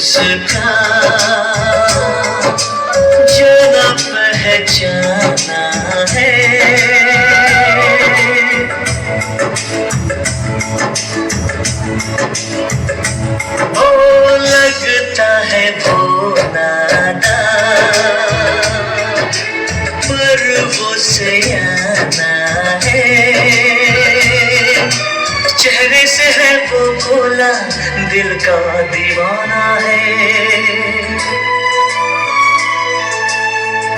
उसका जो न पहचाना है, ओ लगता है वो नादान पर वो सयाना है। चेहरे से है वो भोला, दिल का दीवाना है।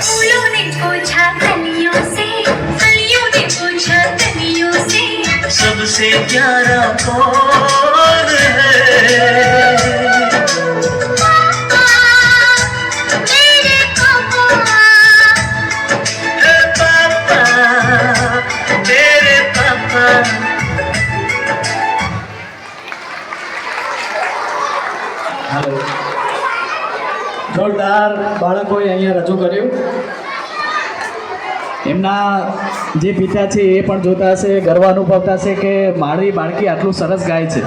फूलों ने पूछा कलियों से, कलियों ने पूछा कलियों से, सबसे प्यारा कौन है? पापा, मेरे पापा, हे पापा, मेरे पापा। હાલો, જોરદાર બાળકોએ અહીંયા રજૂ કર્યું. એમના જે પિતા છે એ પણ જોતા હશે, ગર્વ અનુભવતા હશે કે મારી બાળકી આટલું સરસ ગાય છે.